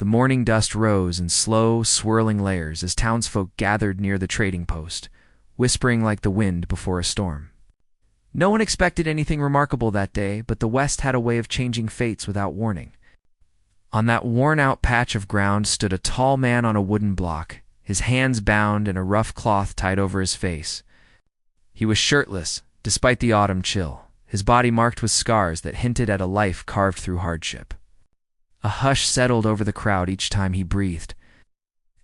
The morning dust rose in slow, swirling layers as townsfolk gathered near the trading post, whispering like the wind before a storm. No one expected anything remarkable that day, but the West had a way of changing fates without warning. On that worn-out patch of ground stood a tall man on a wooden block, his hands bound and a rough cloth tied over his face. He was shirtless, despite the autumn chill, his body marked with scars that hinted at a life carved through hardship. A hush settled over the crowd each time he breathed,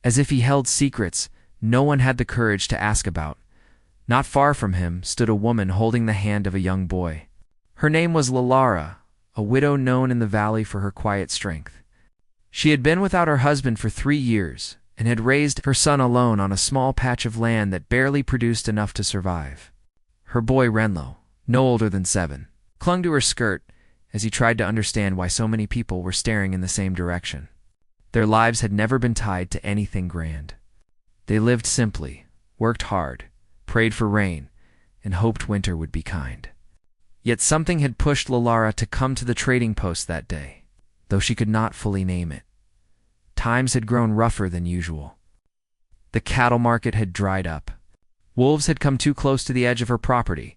as if he held secrets no one had the courage to ask about. Not far from him stood a woman holding the hand of a young boy. Her name was Lalara, a widow known in the valley for her quiet strength. She had been without her husband for 3 years and had raised her son alone on a small patch of land that barely produced enough to survive. Her boy Renlo, no older than 7, clung to her skirt as he tried to understand why so many people were staring in the same direction. Their lives had never been tied to anything grand. They lived simply, worked hard, prayed for rain, and hoped winter would be kind. Yet something had pushed Lalara to come to the trading post that day, though she could not fully name it. Times had grown rougher than usual. The cattle market had dried up. Wolves had come too close to the edge of her property.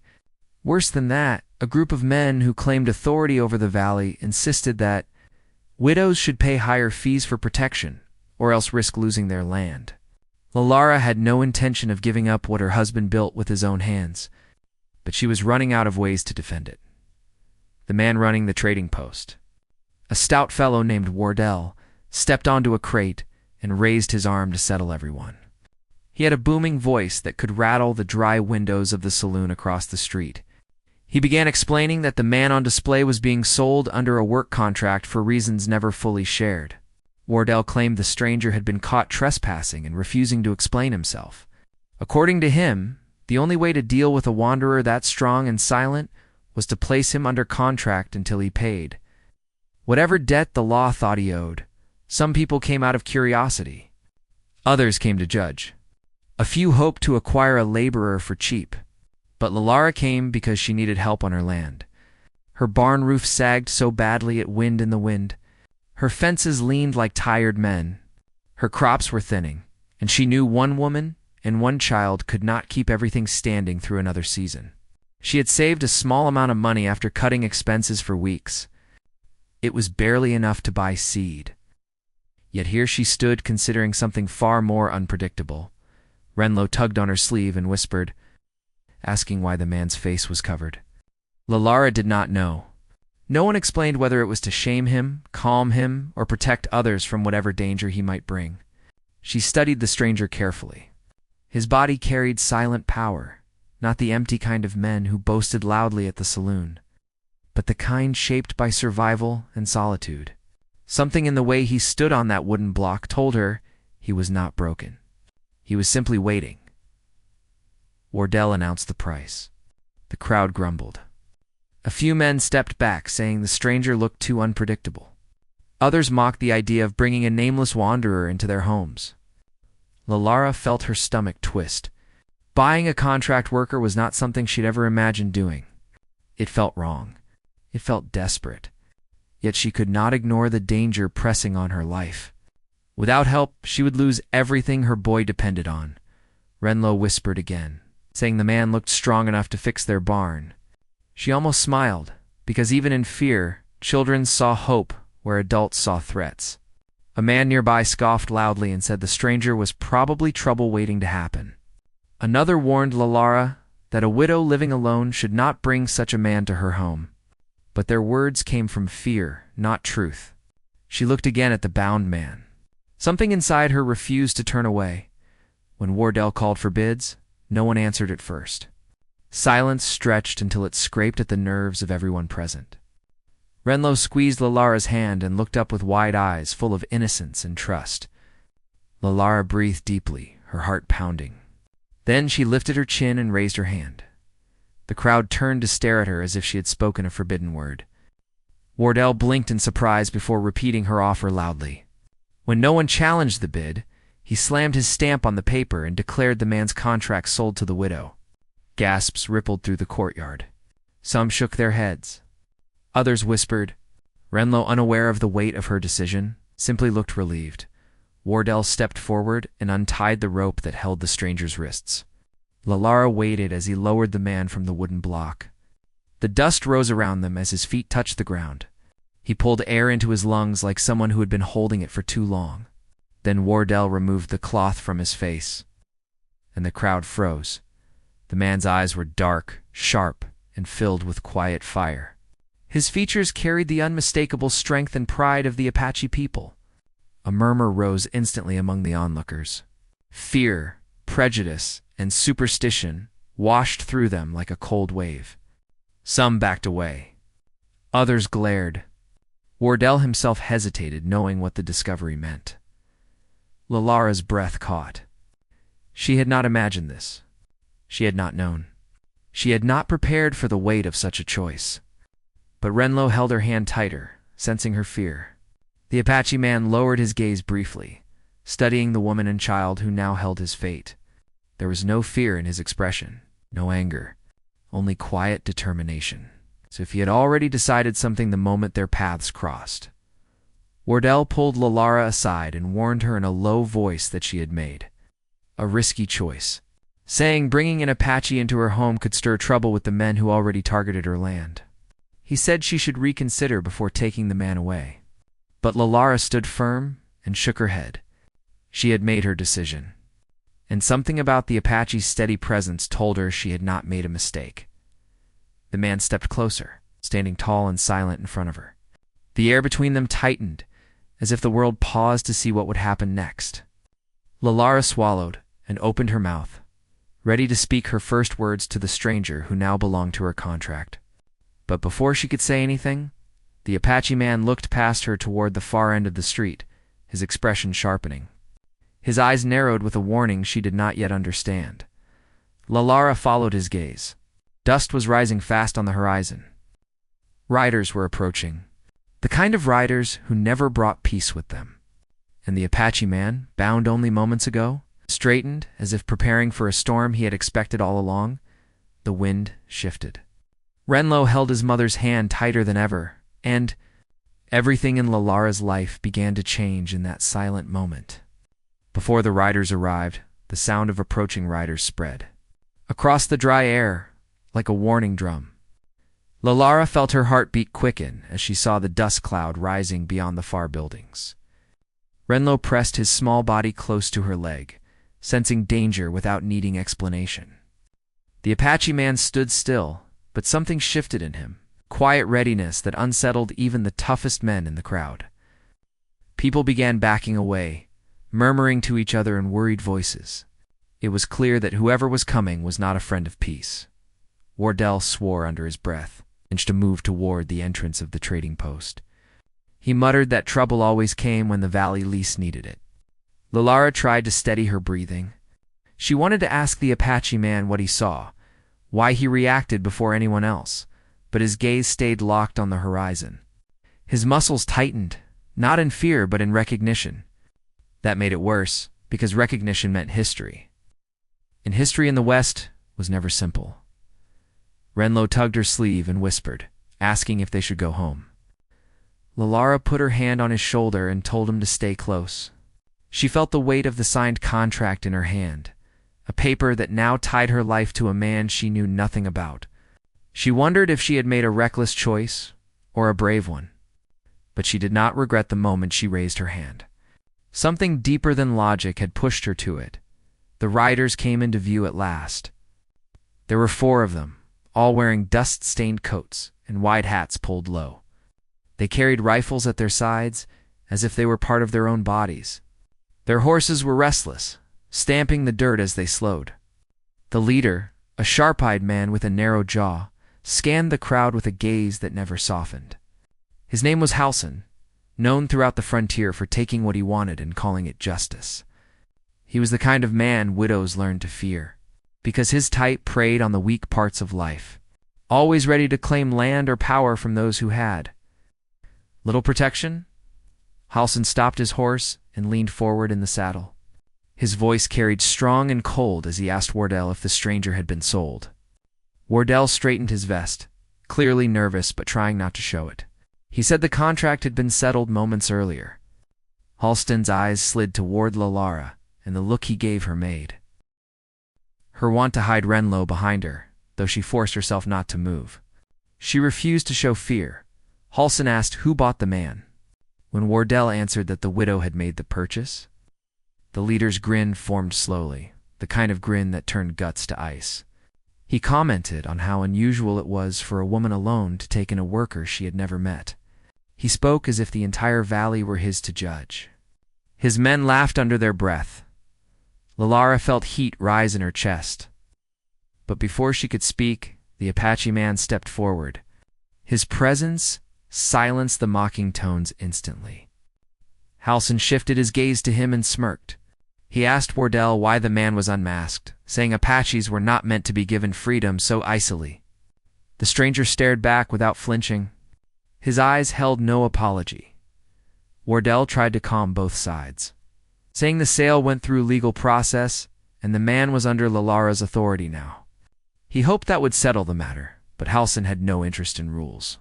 Worse than that, a group of men who claimed authority over the valley insisted that widows should pay higher fees for protection, or else risk losing their land. Lalara had no intention of giving up what her husband built with his own hands, but she was running out of ways to defend it. The man running the trading post, a stout fellow named Wardell, stepped onto a crate and raised his arm to settle everyone. He had a booming voice that could rattle the dry windows of the saloon across the street. He began explaining that the man on display was being sold under a work contract for reasons never fully shared. Wardell claimed the stranger had been caught trespassing and refusing to explain himself. According to him, the only way to deal with a wanderer that strong and silent was to place him under contract until he paid. Whatever debt the law thought he owed, some people came out of curiosity. Others came to judge. A few hoped to acquire a laborer for cheap, but Lalara came because she needed help on her land. Her barn roof sagged so badly it wind in the wind. Her fences leaned like tired men. Her crops were thinning, and she knew one woman and one child could not keep everything standing through another season. She had saved a small amount of money after cutting expenses for weeks. It was barely enough to buy seed. Yet here she stood considering something far more unpredictable. Renlo tugged on her sleeve and whispered, asking why the man's face was covered. Lalara did not know. No one explained whether it was to shame him, calm him, or protect others from whatever danger he might bring. She studied the stranger carefully. His body carried silent power, not the empty kind of men who boasted loudly at the saloon, but the kind shaped by survival and solitude. Something in the way he stood on that wooden block told her he was not broken. He was simply waiting. Wardell announced the price. The crowd grumbled. A few men stepped back, saying the stranger looked too unpredictable. Others mocked the idea of bringing a nameless wanderer into their homes. Lalara felt her stomach twist. Buying a contract worker was not something she'd ever imagined doing. It felt wrong. It felt desperate. Yet she could not ignore the danger pressing on her life. Without help, she would lose everything her boy depended on. Renlo whispered again, saying the man looked strong enough to fix their barn. She almost smiled, because even in fear, children saw hope where adults saw threats. A man nearby scoffed loudly and said the stranger was probably trouble waiting to happen. Another warned Lalara that a widow living alone should not bring such a man to her home. But their words came from fear, not truth. She looked again at the bound man. Something inside her refused to turn away. When Wardell called for bids, no one answered at first. Silence stretched until it scraped at the nerves of everyone present. Renlo squeezed Lalara's hand and looked up with wide eyes full of innocence and trust. Lalara breathed deeply, her heart pounding. Then she lifted her chin and raised her hand. The crowd turned to stare at her as if she had spoken a forbidden word. Wardell blinked in surprise before repeating her offer loudly. When no one challenged the bid, he slammed his stamp on the paper and declared the man's contract sold to the widow. Gasps rippled through the courtyard. Some shook their heads. Others whispered. Renlo, unaware of the weight of her decision, simply looked relieved. Wardell stepped forward and untied the rope that held the stranger's wrists. Lalara waited as he lowered the man from the wooden block. The dust rose around them as his feet touched the ground. He pulled air into his lungs like someone who had been holding it for too long. Then Wardell removed the cloth from his face, and the crowd froze. The man's eyes were dark, sharp, and filled with quiet fire. His features carried the unmistakable strength and pride of the Apache people. A murmur rose instantly among the onlookers. Fear, prejudice, and superstition washed through them like a cold wave. Some backed away. Others glared. Wardell himself hesitated, knowing what the discovery meant. Lalara's breath caught. She had not imagined this. She had not known. She had not prepared for the weight of such a choice. But Renlo held her hand tighter, sensing her fear. The Apache man lowered his gaze briefly, studying the woman and child who now held his fate. There was no fear in his expression, no anger, only quiet determination. So if he had already decided something the moment their paths crossed. Wardell pulled Lalara aside and warned her in a low voice that she had made a risky choice, saying bringing an Apache into her home could stir trouble with the men who already targeted her land. He said she should reconsider before taking the man away. But Lalara stood firm and shook her head. She had made her decision. And something about the Apache's steady presence told her she had not made a mistake. The man stepped closer, standing tall and silent in front of her. The air between them tightened, as if the world paused to see what would happen next. Lalara swallowed and opened her mouth, ready to speak her first words to the stranger who now belonged to her contract. But before she could say anything, the Apache man looked past her toward the far end of the street, his expression sharpening. His eyes narrowed with a warning she did not yet understand. Lalara followed his gaze. Dust was rising fast on the horizon. Riders were approaching, the kind of riders who never brought peace with them. And the Apache man, bound only moments ago, straightened as if preparing for a storm he had expected all along. The wind shifted. Renlo held his mother's hand tighter than ever, and everything in Lalara's life began to change in that silent moment. Before the riders arrived, the sound of approaching riders spread. Across the dry air, like a warning drum. Lalara felt her heartbeat quicken as she saw the dust cloud rising beyond the far buildings. Renlo pressed his small body close to her leg, sensing danger without needing explanation. The Apache man stood still, but something shifted in him, quiet readiness that unsettled even the toughest men in the crowd. People began backing away, murmuring to each other in worried voices. It was clear that whoever was coming was not a friend of peace. Wardell swore under his breath, inched a move toward the entrance of the trading post. He muttered that trouble always came when the valley least needed it. Lalara tried to steady her breathing. She wanted to ask the Apache man what he saw, why he reacted before anyone else, but his gaze stayed locked on the horizon. His muscles tightened, not in fear but in recognition. That made it worse, because recognition meant history. And history in the West was never simple. Renlo tugged her sleeve and whispered, asking if they should go home. Lalara put her hand on his shoulder and told him to stay close. She felt the weight of the signed contract in her hand, a paper that now tied her life to a man she knew nothing about. She wondered if she had made a reckless choice or a brave one, but she did not regret the moment she raised her hand. Something deeper than logic had pushed her to it. The riders came into view at last. There were 4 of them, all wearing dust-stained coats and wide hats pulled low. They carried rifles at their sides as if they were part of their own bodies. Their horses were restless, stamping the dirt as they slowed. The leader, a sharp-eyed man with a narrow jaw, scanned the crowd with a gaze that never softened. His name was Halson, known throughout the frontier for taking what he wanted and calling it justice. He was the kind of man widows learned to fear, because his type preyed on the weak parts of life, always ready to claim land or power from those who had. Little protection? Halson stopped his horse and leaned forward in the saddle. His voice carried strong and cold as he asked Wardell if the stranger had been sold. Wardell straightened his vest, clearly nervous but trying not to show it. He said the contract had been settled moments earlier. Halston's eyes slid toward Lalara, and the look he gave her made her want to hide Renlo behind her, though she forced herself not to move. She refused to show fear. Halston asked who bought the man. When Wardell answered that the widow had made the purchase, the leader's grin formed slowly, the kind of grin that turned guts to ice. He commented on how unusual it was for a woman alone to take in a worker she had never met. He spoke as if the entire valley were his to judge. His men laughed under their breath. Lalara felt heat rise in her chest. But before she could speak, the Apache man stepped forward. His presence silenced the mocking tones instantly. Halston shifted his gaze to him and smirked. He asked Wardell why the man was unmasked, saying Apaches were not meant to be given freedom so easily. The stranger stared back without flinching. His eyes held no apology. Wardell tried to calm both sides, saying the sale went through legal process and the man was under Lalara's authority now. He hoped that would settle the matter, but Halston had no interest in rules.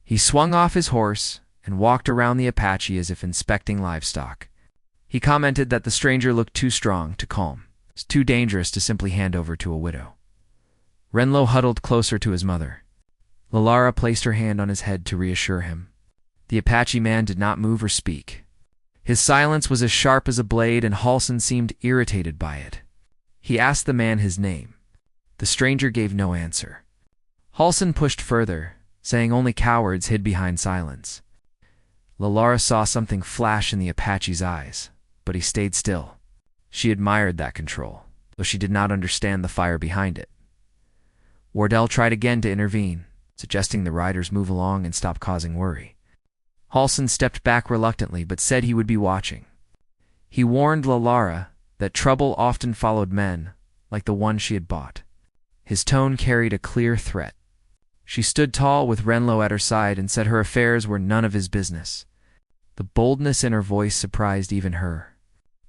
He swung off his horse and walked around the Apache as if inspecting livestock. He commented that the stranger looked too strong to calm. It was too dangerous to simply hand over to a widow. Renlo huddled closer to his mother. Lalara placed her hand on his head to reassure him. The Apache man did not move or speak. His silence was as sharp as a blade, and Halston seemed irritated by it. He asked the man his name. The stranger gave no answer. Halston pushed further, saying only cowards hid behind silence. Lalara saw something flash in the Apache's eyes, but he stayed still. She admired that control, though she did not understand the fire behind it. Wardell tried again to intervene, suggesting the riders move along and stop causing worry. Halston stepped back reluctantly but said he would be watching. He warned Lalara that trouble often followed men like the one she had bought. His tone carried a clear threat. She stood tall with Renlo at her side and said her affairs were none of his business. The boldness in her voice surprised even her.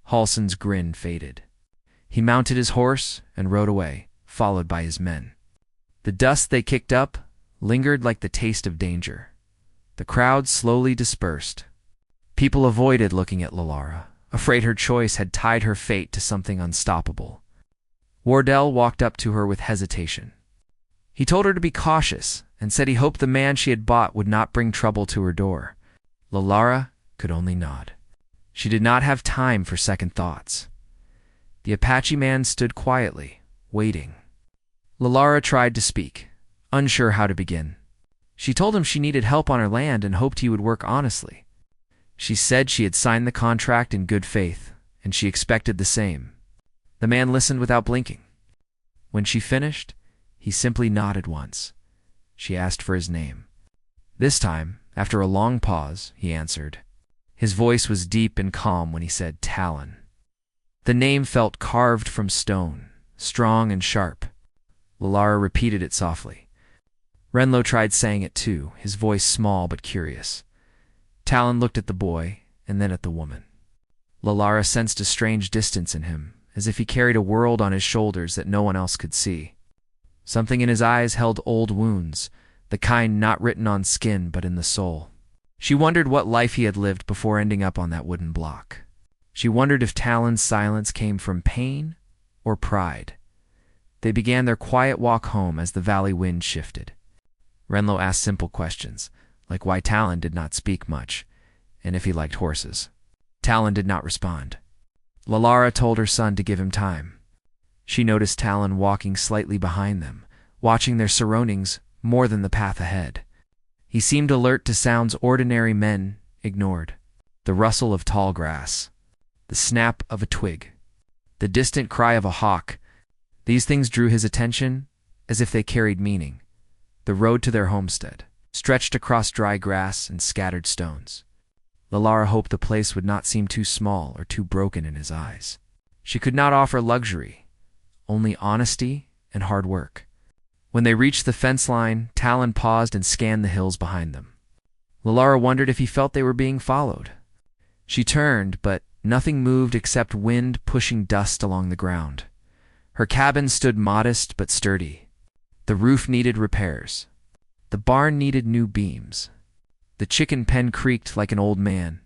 Halston's grin faded. He mounted his horse and rode away, followed by his men. The dust they kicked up lingered like the taste of danger. The crowd slowly dispersed. People avoided looking at Lalara, afraid her choice had tied her fate to something unstoppable. Wardell walked up to her with hesitation. He told her to be cautious and said he hoped the man she had bought would not bring trouble to her door. Lalara could only nod. She did not have time for second thoughts. The Apache man stood quietly, waiting. Lalara tried to speak, unsure how to begin. She told him she needed help on her land and hoped he would work honestly. She said she had signed the contract in good faith, and she expected the same. The man listened without blinking. When she finished, he simply nodded once. She asked for his name. This time, after a long pause, he answered. His voice was deep and calm when he said Talon. The name felt carved from stone, strong and sharp. Lalara repeated it softly. Renlo tried saying it too, his voice small but curious. Talon looked at the boy and then at the woman. Lalara sensed a strange distance in him, as if he carried a world on his shoulders that no one else could see. Something in his eyes held old wounds, the kind not written on skin but in the soul. She wondered what life he had lived before ending up on that wooden block. She wondered if Talon's silence came from pain or pride. They began their quiet walk home as the valley wind shifted. Renlo asked simple questions, like why Talon did not speak much, and if he liked horses. Talon did not respond. Lalara told her son to give him time. She noticed Talon walking slightly behind them, watching their surroundings more than the path ahead. He seemed alert to sounds ordinary men ignored. The rustle of tall grass, the snap of a twig, the distant cry of a hawk. These things drew his attention as if they carried meaning. The road to their homestead stretched across dry grass and scattered stones. Lalara hoped the place would not seem too small or too broken in his eyes. She could not offer luxury, only honesty and hard work. When they reached the fence line, Talon paused and scanned the hills behind them. Lalara wondered if he felt they were being followed. She turned, but nothing moved except wind pushing dust along the ground. Her cabin stood modest but sturdy. The roof needed repairs. The barn needed new beams. The chicken pen creaked like an old man.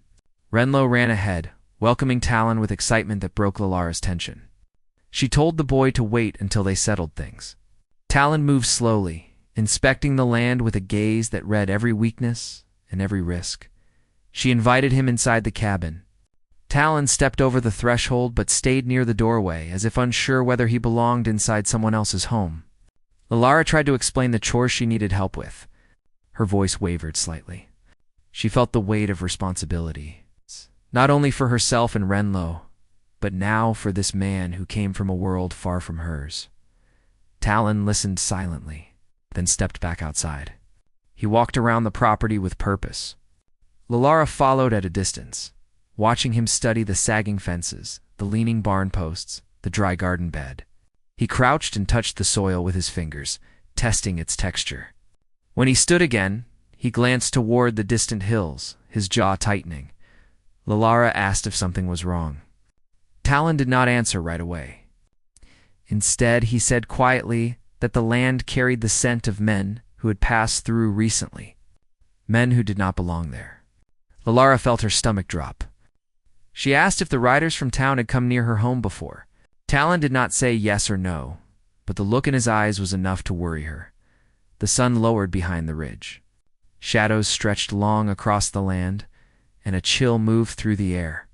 Renlo ran ahead, welcoming Talon with excitement that broke Lalara's tension. She told the boy to wait until they settled things. Talon moved slowly, inspecting the land with a gaze that read every weakness and every risk. She invited him inside the cabin. Talon stepped over the threshold but stayed near the doorway, as if unsure whether he belonged inside someone else's home. Lalara tried to explain the chores she needed help with. Her voice wavered slightly. She felt the weight of responsibility, not only for herself and Renlo, but now for this man who came from a world far from hers. Talon listened silently, then stepped back outside. He walked around the property with purpose. Lalara followed at a distance, watching him study the sagging fences, the leaning barn posts, the dry garden bed. He crouched and touched the soil with his fingers, testing its texture. When he stood again, he glanced toward the distant hills, his jaw tightening. Lalara asked if something was wrong. Talon did not answer right away. Instead, he said quietly that the land carried the scent of men who had passed through recently, men who did not belong there. Lalara felt her stomach drop. She asked if the riders from town had come near her home before. Talon did not say yes or no, but the look in his eyes was enough to worry her. The sun lowered behind the ridge. Shadows stretched long across the land, and a chill moved through the air.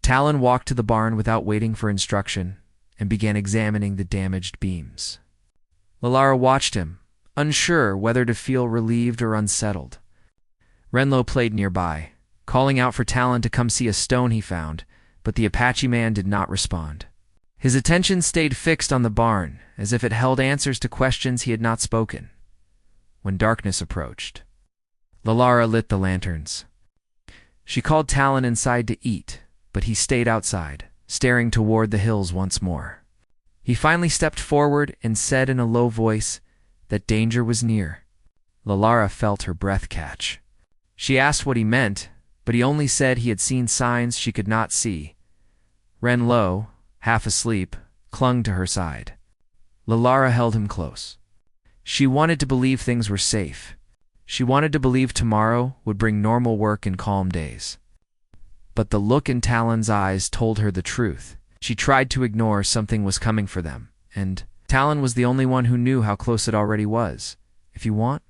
Talon walked to the barn without waiting for instruction and began examining the damaged beams. Lalara watched him, unsure whether to feel relieved or unsettled. Renlo played nearby, calling out for Talon to come see a stone he found, but the Apache man did not respond. His attention stayed fixed on the barn, as if it held answers to questions he had not spoken. When darkness approached, Lalara lit the lanterns. She called Talon inside to eat, but he stayed outside, staring toward the hills once more. He finally stepped forward and said in a low voice that danger was near. Lalara felt her breath catch. She asked what he meant, but he only said he had seen signs she could not see. Renlo, half asleep, clung to her side. Lalara held him close. She wanted to believe things were safe. She wanted to believe tomorrow would bring normal work and calm days. But the look in Talon's eyes told her the truth. She tried to ignore something was coming for them, and Talon was the only one who knew how close it already was. If you want,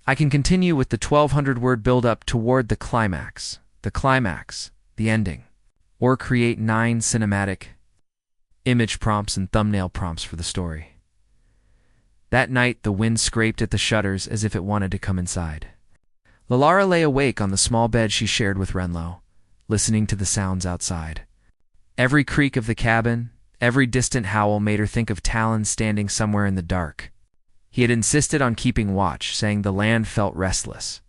I can continue with the 1,200-word build-up toward the climax, the ending, or create 9 cinematic image prompts and thumbnail prompts for the story. That night, the wind scraped at the shutters as if it wanted to come inside. Lalara lay awake on the small bed she shared with Renlo, listening to the sounds outside. Every creak of the cabin, every distant howl made her think of Talon standing somewhere in the dark. He had insisted on keeping watch, saying the land felt restless.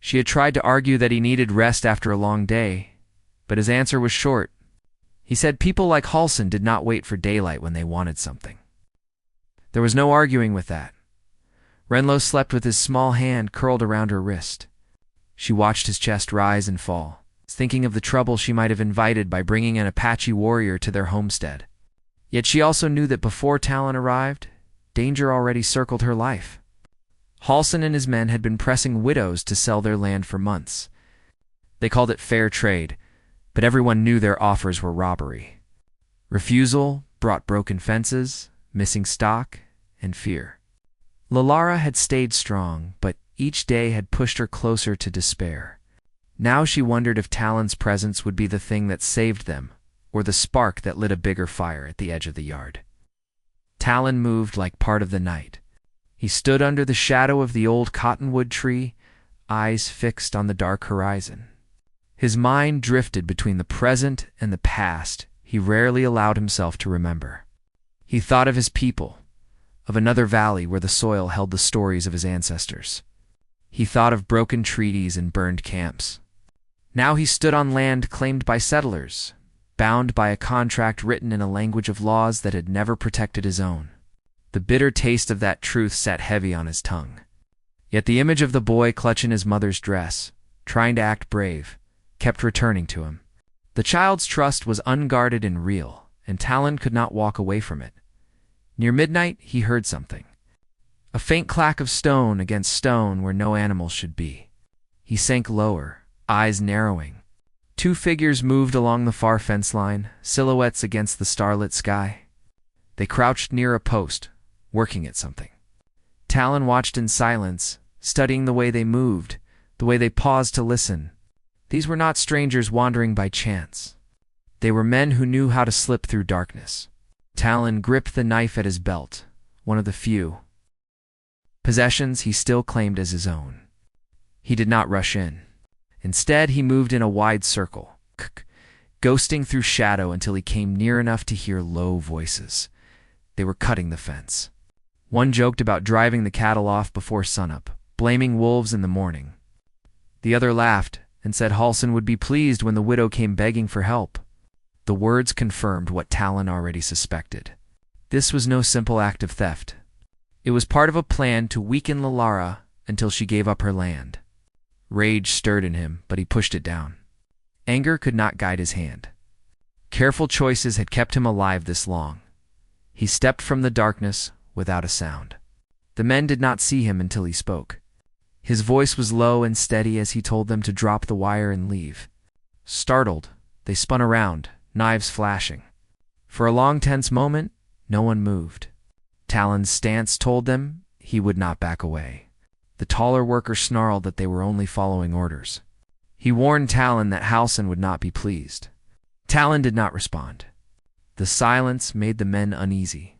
She had tried to argue that he needed rest after a long day, but his answer was short. He said people like Halson did not wait for daylight when they wanted something. There was no arguing with that. Renlo slept with his small hand curled around her wrist. She watched his chest rise and fall, thinking of the trouble she might have invited by bringing an Apache warrior to their homestead. Yet she also knew that before Talon arrived, danger already circled her life. Halson and his men had been pressing widows to sell their land for months. They called it fair trade, but everyone knew their offers were robbery. Refusal brought broken fences, missing stock, and fear. Lalara had stayed strong, but each day had pushed her closer to despair. Now she wondered if Talon's presence would be the thing that saved them, or the spark that lit a bigger fire at the edge of the yard. Talon moved like part of the night. He stood under the shadow of the old cottonwood tree, eyes fixed on the dark horizon. His mind drifted between the present and the past he rarely allowed himself to remember. He thought of his people, of another valley where the soil held the stories of his ancestors. He thought of broken treaties and burned camps. Now he stood on land claimed by settlers, bound by a contract written in a language of laws that had never protected his own. The bitter taste of that truth sat heavy on his tongue. Yet the image of the boy clutching his mother's dress, trying to act brave, kept returning to him. The child's trust was unguarded and real, and Talon could not walk away from it. Near midnight, he heard something. A faint clack of stone against stone where no animal should be. He sank lower, eyes narrowing. Two figures moved along the far fence line, silhouettes against the starlit sky. They crouched near a post, working at something. Talon watched in silence, studying the way they moved, the way they paused to listen. These were not strangers wandering by chance. They were men who knew how to slip through darkness. Talon gripped the knife at his belt, one of the few possessions he still claimed as his own. He did not rush in. Instead, he moved in a wide circle, ghosting through shadow until he came near enough to hear low voices. They were cutting the fence. One joked about driving the cattle off before sunup, blaming wolves in the morning. The other laughed and said Halsin would be pleased when the widow came begging for help. The words confirmed what Talon already suspected. This was no simple act of theft. It was part of a plan to weaken Lalara until she gave up her land. Rage stirred in him, but he pushed it down. Anger could not guide his hand. Careful choices had kept him alive this long. He stepped from the darkness without a sound. The men did not see him until he spoke. His voice was low and steady as he told them to drop the wire and leave. Startled, they spun around, knives flashing. For a long, tense moment, no one moved. Talon's stance told them he would not back away. The taller worker snarled that they were only following orders. He warned Talon that Halsin would not be pleased. Talon did not respond. The silence made the men uneasy.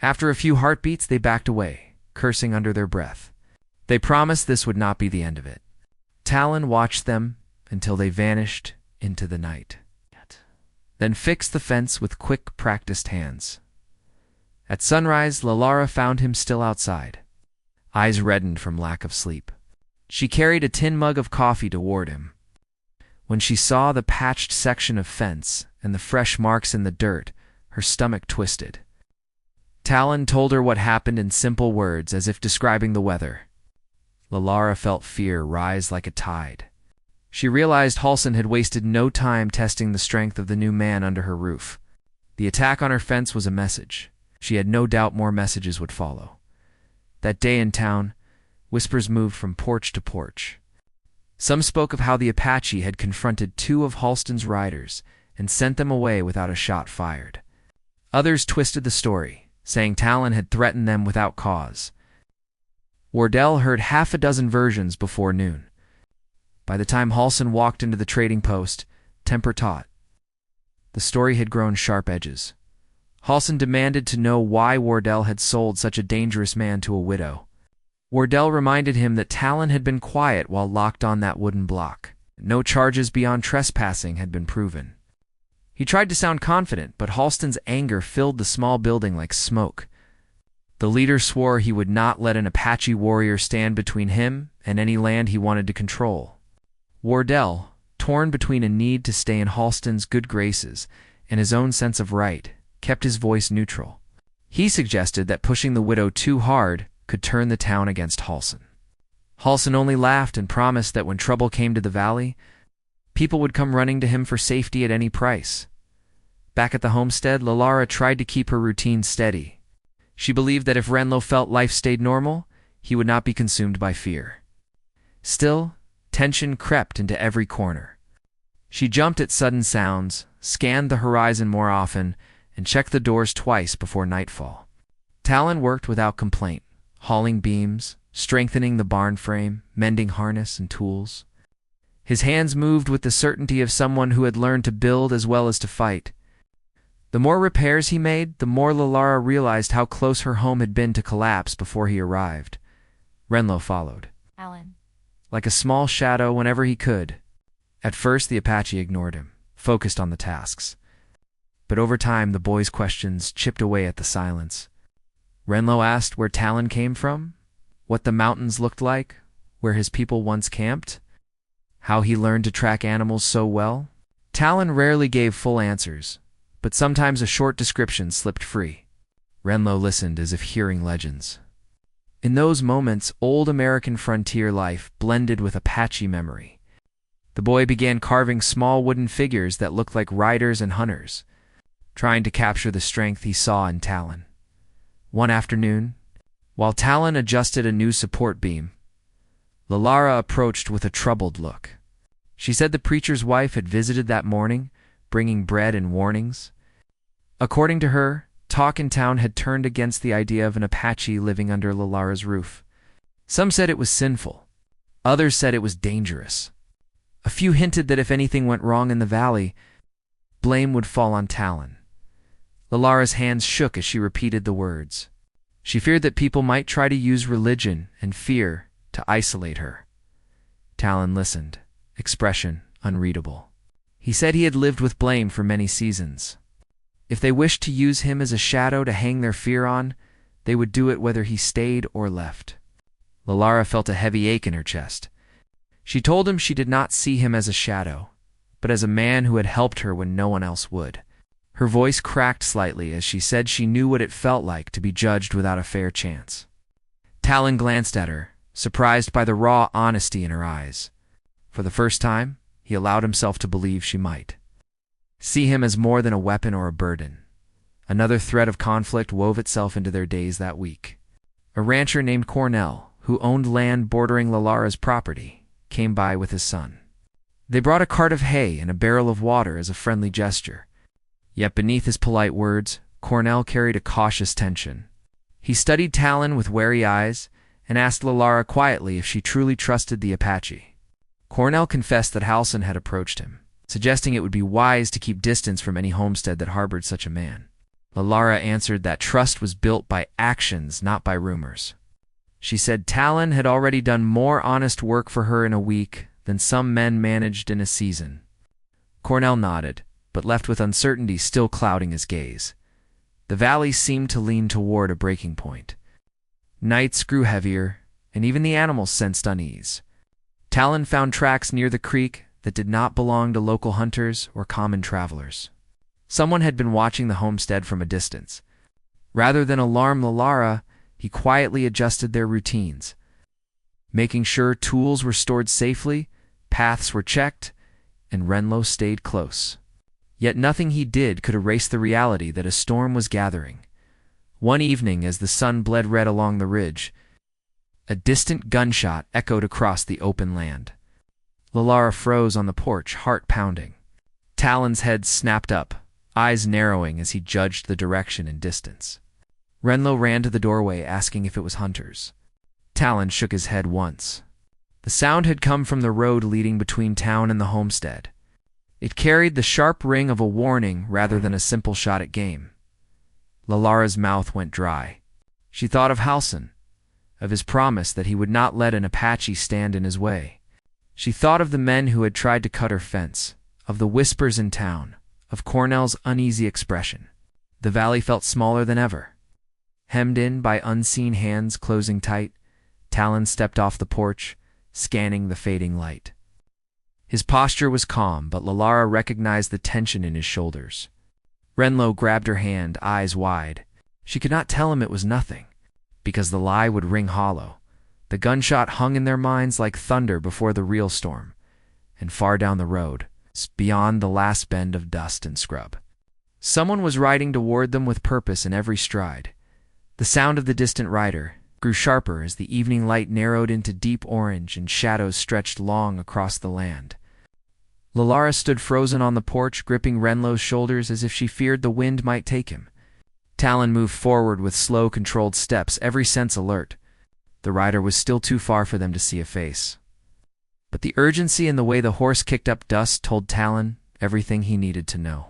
After a few heartbeats, they backed away, cursing under their breath. They promised this would not be the end of it. Talon watched them until they vanished into the night, then fixed the fence with quick, practiced hands. At sunrise, Lalara found him still outside, eyes reddened from lack of sleep. She carried a tin mug of coffee toward him. When she saw the patched section of fence and the fresh marks in the dirt, her stomach twisted. Talon told her what happened in simple words, as if describing the weather. Lalara felt fear rise like a tide. She realized Halsin had wasted no time testing the strength of the new man under her roof. The attack on her fence was a message. She had no doubt more messages would follow. That day in town, whispers moved from porch to porch. Some spoke of how the Apache had confronted two of Halston's riders and sent them away without a shot fired. Others twisted the story, saying Talon had threatened them without cause. Wardell heard half a dozen versions before noon. By the time Halsin walked into the trading post, temper taut. The story had grown sharp edges. Halsin demanded to know why Wardell had sold such a dangerous man to a widow. Wardell reminded him that Talon had been quiet while locked on that wooden block. No charges beyond trespassing had been proven. He tried to sound confident, but Halston's anger filled the small building like smoke. The leader swore he would not let an Apache warrior stand between him and any land he wanted to control. Wardell, torn between a need to stay in Halston's good graces and his own sense of right, kept his voice neutral. He suggested that pushing the widow too hard could turn the town against Halsin. Halsin only laughed and promised that when trouble came to the valley, people would come running to him for safety at any price. Back at the homestead, Lalara tried to keep her routine steady. She believed that if Renlo felt life stayed normal, he would not be consumed by fear. Still, tension crept into every corner. She jumped at sudden sounds, scanned the horizon more often, and checked the doors twice before nightfall. Talon worked without complaint, hauling beams, strengthening the barn frame, mending harness and tools. His hands moved with the certainty of someone who had learned to build as well as to fight. The more repairs he made, the more Lalara realized how close her home had been to collapse before he arrived. Renlo followed, Alan. like a small shadow whenever he could. At first, the Apache ignored him, focused on the tasks. But over time, the boy's questions chipped away at the silence. Renlo asked where Talon came from, what the mountains looked like, where his people once camped, how he learned to track animals so well. Talon rarely gave full answers, but sometimes a short description slipped free. Renlo listened as if hearing legends. In those moments, old American frontier life blended with Apache memory. The boy began carving small wooden figures that looked like riders and hunters, trying to capture the strength he saw in Talon. One afternoon, while Talon adjusted a new support beam, Lalara approached with a troubled look. She said the preacher's wife had visited that morning, bringing bread and warnings. According to her, talk in town had turned against the idea of an Apache living under Lalara's roof. Some said it was sinful. Others said it was dangerous. A few hinted that if anything went wrong in the valley, blame would fall on Talon. Lalara's hands shook as she repeated the words. She feared that people might try to use religion and fear to isolate her. Talon listened, expression unreadable. He said he had lived with blame for many seasons. If they wished to use him as a shadow to hang their fear on, they would do it whether he stayed or left. Lalara felt a heavy ache in her chest. She told him she did not see him as a shadow, but as a man who had helped her when no one else would. Her voice cracked slightly as she said she knew what it felt like to be judged without a fair chance. Talon glanced at her, surprised by the raw honesty in her eyes. For the first time, he allowed himself to believe she might see him as more than a weapon or a burden. Another thread of conflict wove itself into their days that week. A rancher named Cornell, who owned land bordering Lalara's property, came by with his son. They brought a cart of hay and a barrel of water as a friendly gesture. Yet beneath his polite words, Cornell carried a cautious tension. He studied Talon with wary eyes and asked Lalara quietly if she truly trusted the Apache. Cornell confessed that Halson had approached him, suggesting it would be wise to keep distance from any homestead that harbored such a man. Lalara answered that trust was built by actions, not by rumors. She said Talon had already done more honest work for her in a week than some men managed in a season. Cornell nodded, but left with uncertainty still clouding his gaze. The valley seemed to lean toward a breaking point. Nights grew heavier, and even the animals sensed unease. Talon found tracks near the creek that did not belong to local hunters or common travelers. Someone had been watching the homestead from a distance. Rather than alarm Lalara, he quietly adjusted their routines. Making sure tools were stored safely, paths were checked, and Renlo stayed close. Yet nothing he did could erase the reality that a storm was gathering. One evening, as the sun bled red along the ridge, a distant gunshot echoed across the open land. Lalara froze on the porch, heart pounding. Talon's head snapped up, eyes narrowing as he judged the direction and distance. Renlo ran to the doorway, asking if it was hunters. Talon shook his head once. The sound had come from the road leading between town and the homestead. It carried the sharp ring of a warning rather than a simple shot at game. Lalara's mouth went dry. She thought of Halson, of his promise that he would not let an Apache stand in his way. She thought of the men who had tried to cut her fence, of the whispers in town, of Cornell's uneasy expression. The valley felt smaller than ever. Hemmed in by unseen hands closing tight, Talon stepped off the porch, scanning the fading light. His posture was calm, but Lalara recognized the tension in his shoulders. Renlo grabbed her hand, eyes wide. She could not tell him it was nothing, because the lie would ring hollow. The gunshot hung in their minds like thunder before the real storm, and far down the road, beyond the last bend of dust and scrub, someone was riding toward them with purpose in every stride. The sound of the distant rider grew sharper as the evening light narrowed into deep orange and shadows stretched long across the land. Lalara stood frozen on the porch, gripping Renlo's shoulders as if she feared the wind might take him. Talon moved forward with slow, controlled steps, every sense alert. The rider was still too far for them to see a face. But the urgency in the way the horse kicked up dust told Talon everything he needed to know.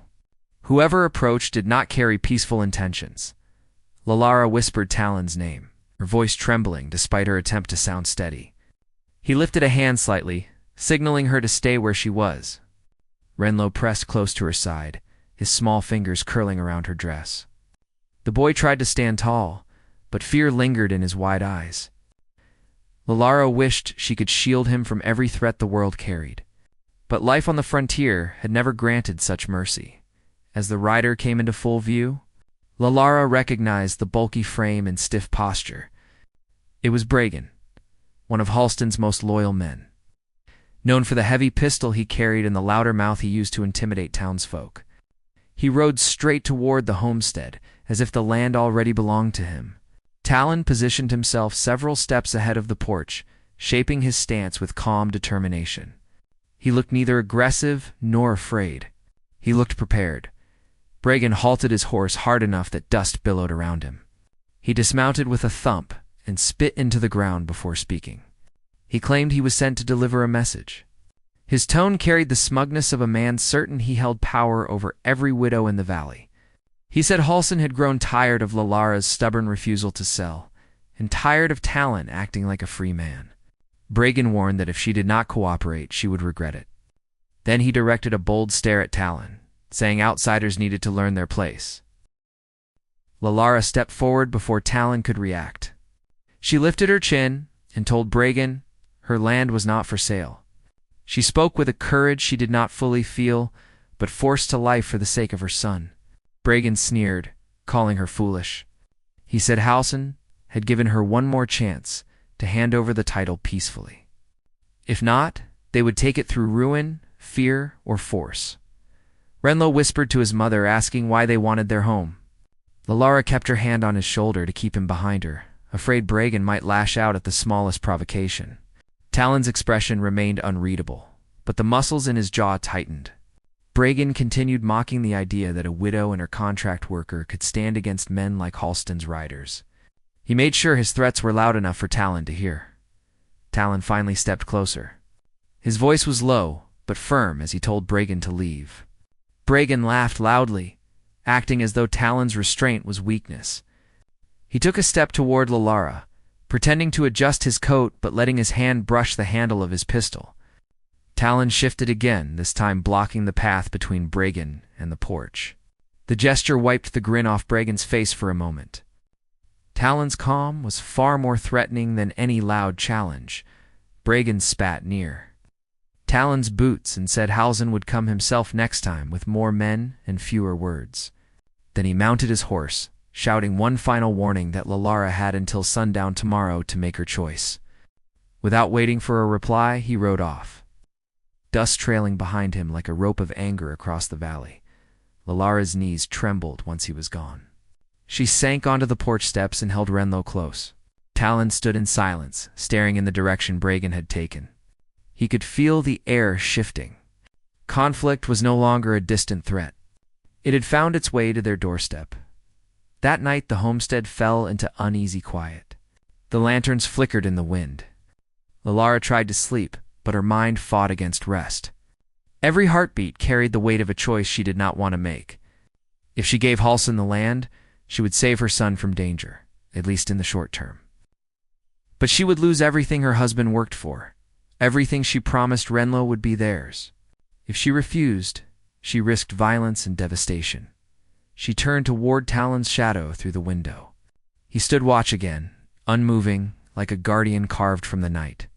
Whoever approached did not carry peaceful intentions. Lalara whispered Talon's name, her voice trembling despite her attempt to sound steady. He lifted a hand slightly, signaling her to stay where she was. Renlo pressed close to her side, his small fingers curling around her dress. The boy tried to stand tall, but fear lingered in his wide eyes. Lalara wished she could shield him from every threat the world carried. But life on the frontier had never granted such mercy. As the rider came into full view, Lalara recognized the bulky frame and stiff posture. It was Bragan, one of Halston's most loyal men. Known for the heavy pistol he carried and the louder mouth he used to intimidate townsfolk. He rode straight toward the homestead, as if the land already belonged to him. Talon positioned himself several steps ahead of the porch, shaping his stance with calm determination. He looked neither aggressive nor afraid. He looked prepared. Bregan halted his horse hard enough that dust billowed around him. He dismounted with a thump and spit into the ground before speaking. He claimed he was sent to deliver a message. His tone carried the smugness of a man certain he held power over every widow in the valley. He said Halsin had grown tired of Lalara's stubborn refusal to sell, and tired of Talon acting like a free man. Bregan warned that if she did not cooperate, she would regret it. Then he directed a bold stare at Talon, saying outsiders needed to learn their place. Lalara stepped forward before Talon could react. She lifted her chin and told Bregan her land was not for sale. She spoke with a courage she did not fully feel, but forced to life for the sake of her son. Bregan sneered, calling her foolish. He said Halsin had given her one more chance to hand over the title peacefully. If not, they would take it through ruin, fear, or force. Renlo whispered to his mother, asking why they wanted their home. Lalara kept her hand on his shoulder to keep him behind her, afraid Bregan might lash out at the smallest provocation. Talon's expression remained unreadable, but the muscles in his jaw tightened. Bregan continued mocking the idea that a widow and her contract worker could stand against men like Halston's riders. He made sure his threats were loud enough for Talon to hear. Talon finally stepped closer. His voice was low, but firm as he told Bregan to leave. Bregan laughed loudly, acting as though Talon's restraint was weakness. He took a step toward Lalara, pretending to adjust his coat but letting his hand brush the handle of his pistol. Talon shifted again, this time blocking the path between Bregan and the porch. The gesture wiped the grin off Bregan's face for a moment. Talon's calm was far more threatening than any loud challenge. Bregan spat near Talon's boots and said Halsin would come himself next time with more men and fewer words. Then he mounted his horse, shouting one final warning that Lalara had until sundown tomorrow to make her choice. Without waiting for a reply, he rode off, dust trailing behind him like a rope of anger across the valley. Lalara's knees trembled once he was gone. She sank onto the porch steps and held Renlo close. Talon stood in silence, staring in the direction Bregan had taken. He could feel the air shifting. Conflict was no longer a distant threat. It had found its way to their doorstep. That night the homestead fell into uneasy quiet. The lanterns flickered in the wind. Lalara tried to sleep, but her mind fought against rest. Every heartbeat carried the weight of a choice she did not want to make. If she gave Halsin the land, she would save her son from danger, at least in the short term. But she would lose everything her husband worked for. Everything she promised Renlo would be theirs. If she refused, she risked violence and devastation. She turned toward Talon's shadow through the window. He stood watch again, unmoving, like a guardian carved from the night.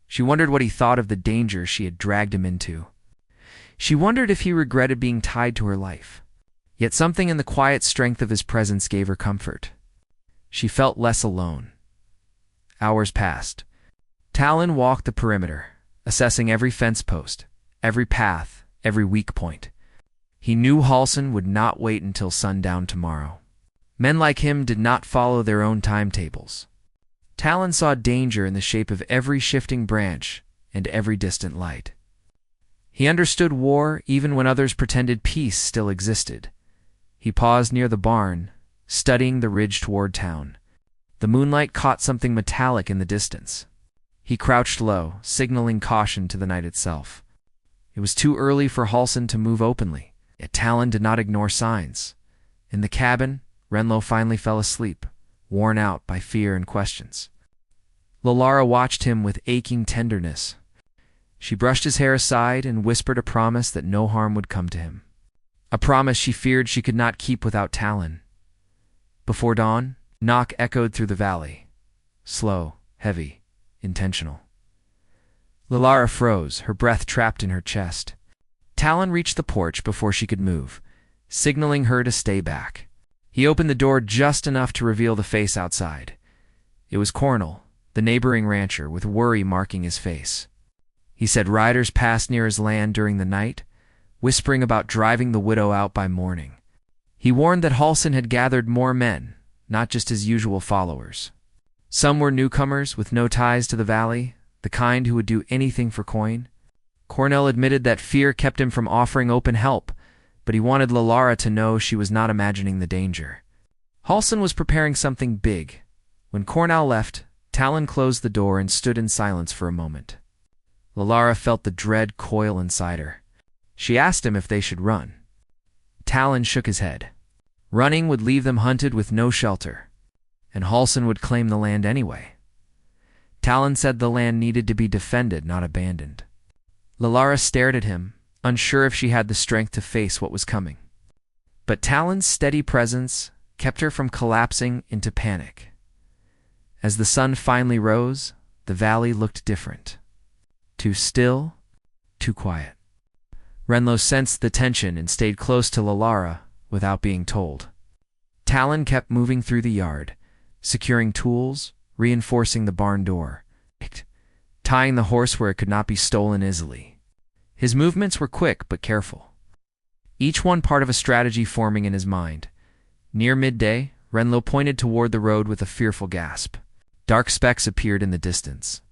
She wondered what he thought of the danger she had dragged him into. She wondered if he regretted being tied to her life. Yet something in the quiet strength of his presence gave her comfort. She felt less alone. Hours passed. Talon walked the perimeter, assessing every fence post, every path, every weak point. He knew Halsin would not wait until sundown tomorrow. Men like him did not follow their own timetables. Talon saw danger in the shape of every shifting branch and every distant light. He understood war even when others pretended peace still existed. He paused near the barn, studying the ridge toward town. The moonlight caught something metallic in the distance. He crouched low, signaling caution to the night itself. It was too early for Halsin to move openly, yet Talon did not ignore signs. In the cabin, Renlo finally fell asleep, worn out by fear and questions. Lalara watched him with aching tenderness. She brushed his hair aside and whispered a promise that no harm would come to him. A promise she feared she could not keep without Talon. Before dawn, knock echoed through the valley. Slow, heavy, intentional. Lalara froze, her breath trapped in her chest. Talon reached the porch before she could move, signaling her to stay back. He opened the door just enough to reveal the face outside. It was Cornell, the neighboring rancher, with worry marking his face. He said riders passed near his land during the night, whispering about driving the widow out by morning. He warned that Halsin had gathered more men, not just his usual followers. Some were newcomers with no ties to the valley, the kind who would do anything for coin. Cornell admitted that fear kept him from offering open help, but he wanted Lalara to know she was not imagining the danger. Halsin was preparing something big. When Cornell left, Talon closed the door and stood in silence for a moment. Lalara felt the dread coil inside her. She asked him if they should run. Talon shook his head. Running would leave them hunted with no shelter, and Halsin would claim the land anyway. Talon said the land needed to be defended, not abandoned. Lalara stared at him, unsure if she had the strength to face what was coming. But Talon's steady presence kept her from collapsing into panic. As the sun finally rose, the valley looked different. Too still, too quiet. Renlo sensed the tension and stayed close to Lalara without being told. Talon kept moving through the yard, securing tools, reinforcing the barn door, tying the horse where it could not be stolen easily. His movements were quick but careful, each one part of a strategy forming in his mind. Near midday, Renlo pointed toward the road with a fearful gasp. Dark specks appeared in the distance.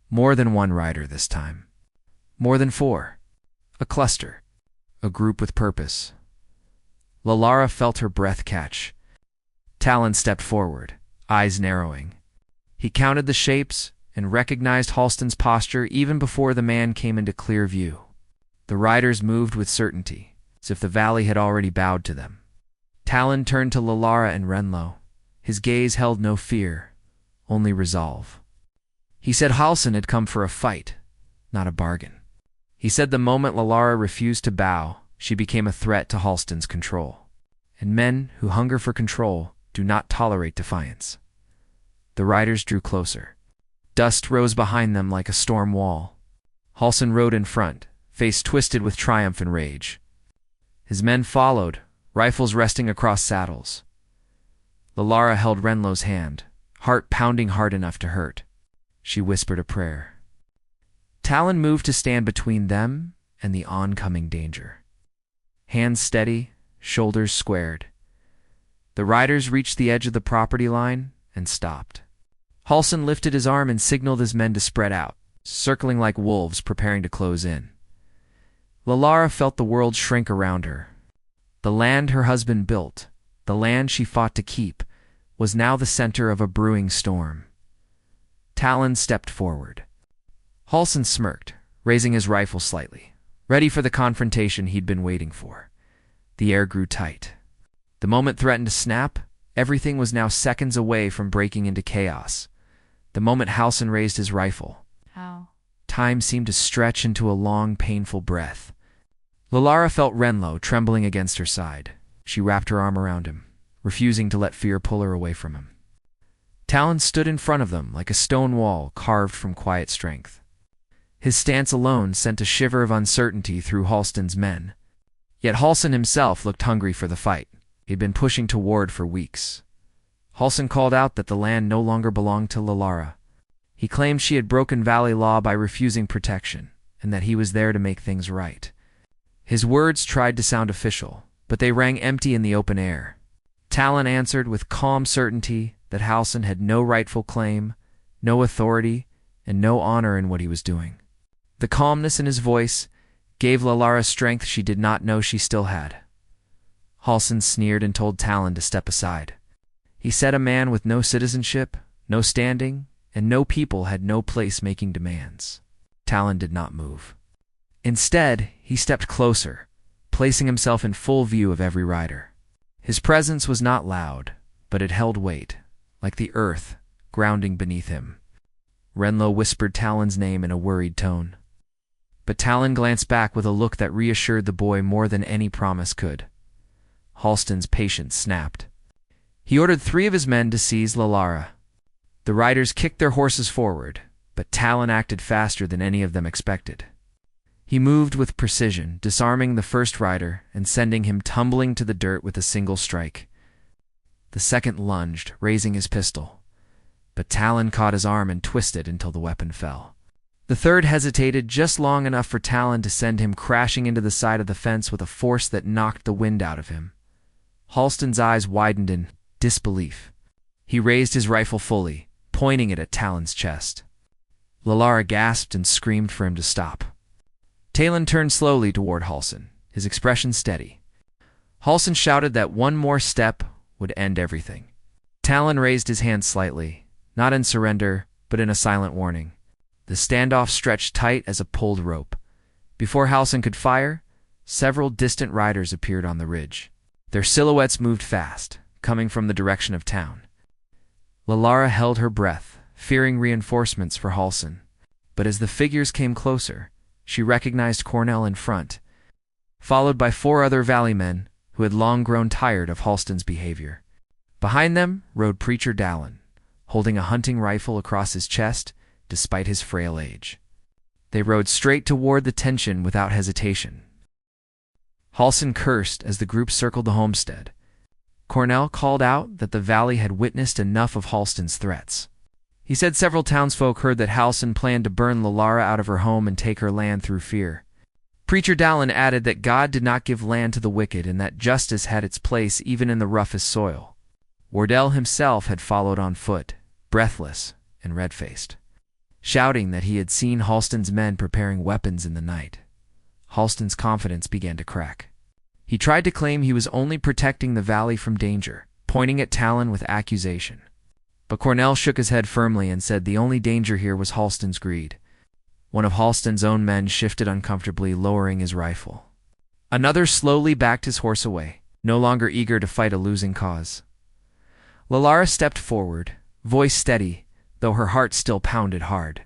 More than one rider this time. More than four. A cluster. A group with purpose. Lalara felt her breath catch. Talon stepped forward, eyes narrowing. He counted the shapes and recognized Halston's posture even before the man came into clear view. The riders moved with certainty, as if the valley had already bowed to them. Talon turned to Lalara and Renlo. His gaze held no fear, only resolve. He said Halsin had come for a fight, not a bargain. He said the moment Lalara refused to bow, she became a threat to Halston's control. And men who hunger for control do not tolerate defiance. The riders drew closer. Dust rose behind them like a storm wall. Halsin rode in front, face twisted with triumph and rage. His men followed, rifles resting across saddles. Lalara held Renlo's hand, heart pounding hard enough to hurt. She whispered a prayer. Talon moved to stand between them and the oncoming danger. Hands steady, shoulders squared. The riders reached the edge of the property line and stopped. Halsin lifted his arm and signaled his men to spread out, circling like wolves preparing to close in. Lalara felt the world shrink around her. The land her husband built, the land she fought to keep, was now the center of a brewing storm. Talon stepped forward. Halsin smirked, raising his rifle slightly, ready for the confrontation he'd been waiting for. The air grew tight. The moment threatened to snap, everything was now seconds away from breaking into chaos. The moment Halsin raised his rifle, time seemed to stretch into a long, painful breath. Lalara felt Renlo trembling against her side. She wrapped her arm around him, refusing to let fear pull her away from him. Talon stood in front of them like a stone wall carved from quiet strength. His stance alone sent a shiver of uncertainty through Halston's men. Yet Halsin himself looked hungry for the fight. He'd been pushing toward for weeks. Halsin called out that the land no longer belonged to Lalara. He claimed she had broken valley law by refusing protection, and that he was there to make things right. His words tried to sound official, but they rang empty in the open air. Talon answered with calm certainty that Halsin had no rightful claim, no authority, and no honor in what he was doing. The calmness in his voice gave Lalara strength she did not know she still had. Halsin sneered and told Talon to step aside. He said a man with no citizenship, no standing, and no people had no place making demands. Talon did not move. Instead, he stepped closer, placing himself in full view of every rider. His presence was not loud, but it held weight, like the earth grounding beneath him. Renlo whispered Talon's name in a worried tone. But Talon glanced back with a look that reassured the boy more than any promise could. Halston's patience snapped. He ordered 3 of his men to seize Lalara. The riders kicked their horses forward, but Talon acted faster than any of them expected. He moved with precision, disarming the first rider and sending him tumbling to the dirt with a single strike. The second lunged, raising his pistol, but Talon caught his arm and twisted until the weapon fell. The third hesitated just long enough for Talon to send him crashing into the side of the fence with a force that knocked the wind out of him. Halston's eyes widened in disbelief. He raised his rifle fully, pointing it at Talon's chest. Lalara gasped and screamed for him to stop. Talon turned slowly toward Halsin, his expression steady. Halsin shouted that one more step would end everything. Talon raised his hand slightly, not in surrender, but in a silent warning. The standoff stretched tight as a pulled rope. Before Halsin could fire, several distant riders appeared on the ridge. Their silhouettes moved fast, coming from the direction of town. Lalara held her breath, fearing reinforcements for Halsin. But as the figures came closer, she recognized Cornell in front, followed by 4 other valley men who had long grown tired of Halston's behavior. Behind them rode Preacher Dallin, holding a hunting rifle across his chest despite his frail age. They rode straight toward the tension without hesitation. Halsin cursed as the group circled the homestead. Cornell called out that the valley had witnessed enough of Halston's threats. He said several townsfolk heard that Halsin planned to burn Lalara out of her home and take her land through fear. Preacher Dallin added that God did not give land to the wicked and that justice had its place even in the roughest soil. Wardell himself had followed on foot, breathless and red-faced, shouting that he had seen Halston's men preparing weapons in the night. Halston's confidence began to crack. He tried to claim he was only protecting the valley from danger, pointing at Talon with accusation. But Cornell shook his head firmly and said the only danger here was Halston's greed. One of Halston's own men shifted uncomfortably, lowering his rifle. Another slowly backed his horse away, no longer eager to fight a losing cause. Lalara stepped forward, voice steady, though her heart still pounded hard.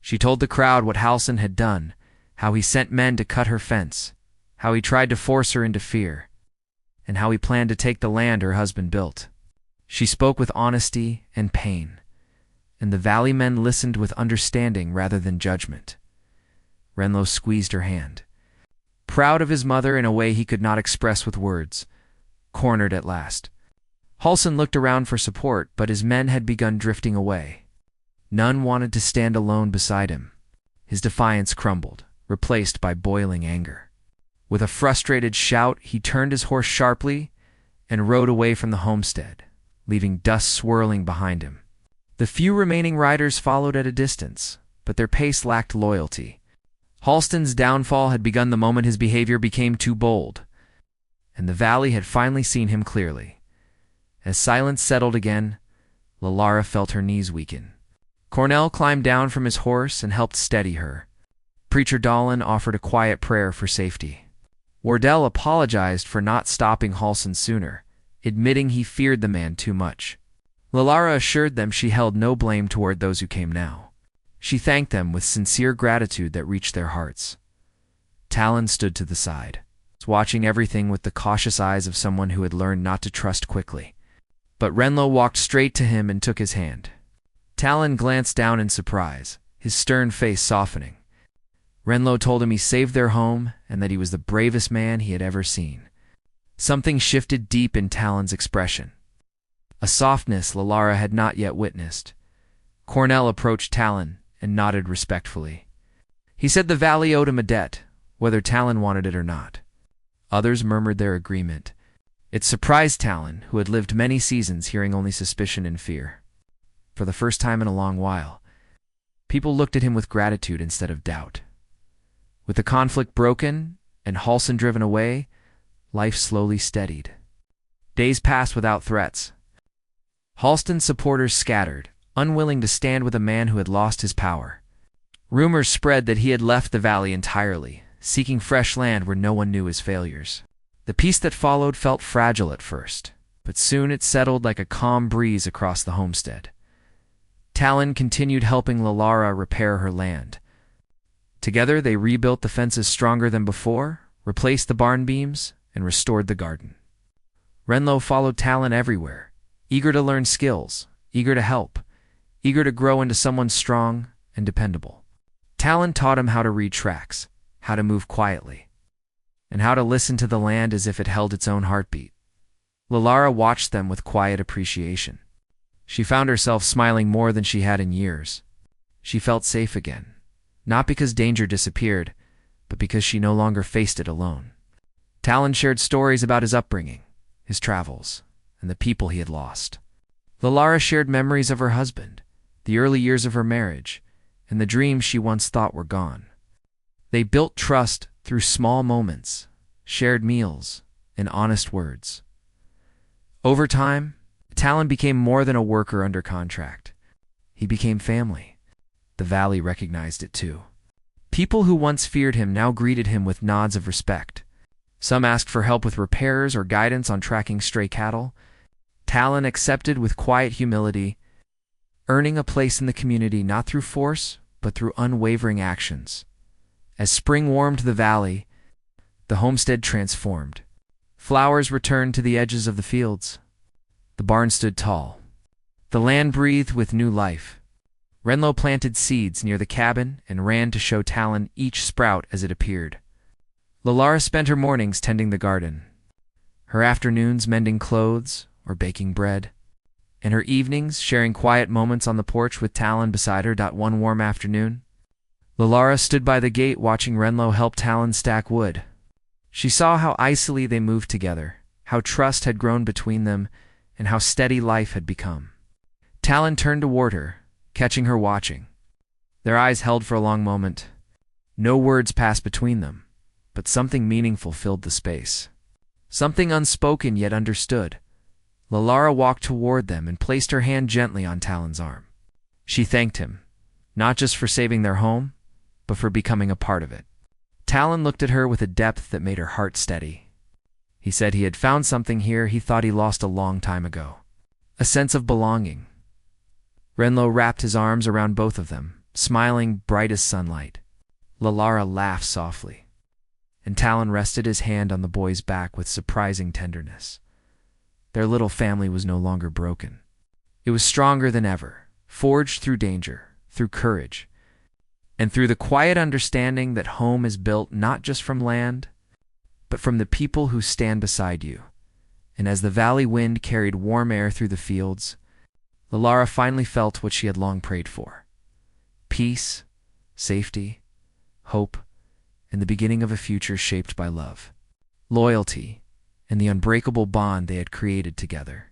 She told the crowd what Halsin had done, how he sent men to cut her fence, how he tried to force her into fear, and how he planned to take the land her husband built. She spoke with honesty and pain, and the valley men listened with understanding rather than judgment. Renlo squeezed her hand. Proud of his mother in a way he could not express with words, cornered at last. Halsin looked around for support, but his men had begun drifting away. None wanted to stand alone beside him. His defiance crumbled, replaced by boiling anger. With a frustrated shout, he turned his horse sharply and rode away from the homestead, leaving dust swirling behind him. The few remaining riders followed at a distance, but their pace lacked loyalty. Halston's downfall had begun the moment his behavior became too bold, and the valley had finally seen him clearly. As silence settled again, Lalara felt her knees weaken. Cornell climbed down from his horse and helped steady her. Preacher Dallin offered a quiet prayer for safety. Wardell apologized for not stopping Halsin sooner, admitting he feared the man too much. Lalara assured them she held no blame toward those who came now. She thanked them with sincere gratitude that reached their hearts. Talon stood to the side, watching everything with the cautious eyes of someone who had learned not to trust quickly. But Renlo walked straight to him and took his hand. Talon glanced down in surprise, his stern face softening. Renlo told him he saved their home and that he was the bravest man he had ever seen. Something shifted deep in Talon's expression, a softness Lalara had not yet witnessed. Cornell approached Talon and nodded respectfully. He said the valley owed him a debt, whether Talon wanted it or not. Others murmured their agreement. It surprised Talon, who had lived many seasons hearing only suspicion and fear. For the first time in a long while, people looked at him with gratitude instead of doubt. With the conflict broken and Halsin driven away, life slowly steadied. Days passed without threats. Halston's supporters scattered, unwilling to stand with a man who had lost his power. Rumors spread that he had left the valley entirely, seeking fresh land where no one knew his failures. The peace that followed felt fragile at first, but soon it settled like a calm breeze across the homestead. Talon continued helping Lalara repair her land. Together they rebuilt the fences stronger than before, replaced the barn beams, and restored the garden. Renlo followed Talon everywhere, eager to learn skills, eager to help, eager to grow into someone strong and dependable. Talon taught him how to read tracks, how to move quietly, and how to listen to the land as if it held its own heartbeat. Lalara watched them with quiet appreciation. She found herself smiling more than she had in years. She felt safe again, not because danger disappeared, but because she no longer faced it alone. Talon shared stories about his upbringing, his travels, and the people he had lost. Lalara shared memories of her husband, the early years of her marriage, and the dreams she once thought were gone. They built trust through small moments, shared meals, and honest words. Over time, Talon became more than a worker under contract. He became family. The valley recognized it too. People who once feared him now greeted him with nods of respect. Some asked for help with repairs or guidance on tracking stray cattle. Talon accepted with quiet humility, earning a place in the community not through force, but through unwavering actions. As spring warmed the valley, the homestead transformed. Flowers returned to the edges of the fields. The barn stood tall. The land breathed with new life. Renlo planted seeds near the cabin and ran to show Talon each sprout as it appeared. Lalara spent her mornings tending the garden, her afternoons mending clothes or baking bread, and her evenings sharing quiet moments on the porch with Talon beside her. One warm afternoon, Lalara stood by the gate watching Renlo help Talon stack wood. She saw how icily they moved together, how trust had grown between them, and how steady life had become. Talon turned toward her, catching her watching. Their eyes held for a long moment. No words passed between them, but something meaningful filled the space. Something unspoken yet understood. Lalara walked toward them and placed her hand gently on Talon's arm. She thanked him, not just for saving their home, but for becoming a part of it. Talon looked at her with a depth that made her heart steady. He said he had found something here he thought he lost a long time ago. A sense of belonging. Renlo wrapped his arms around both of them, smiling bright as sunlight. Lalara laughed softly, and Talon rested his hand on the boy's back with surprising tenderness. Their little family was no longer broken. It was stronger than ever, forged through danger, through courage, and through the quiet understanding that home is built not just from land, but from the people who stand beside you. And as the valley wind carried warm air through the fields, Lalara finally felt what she had long prayed for: peace, safety, hope, and the beginning of a future shaped by love, loyalty, and the unbreakable bond they had created together.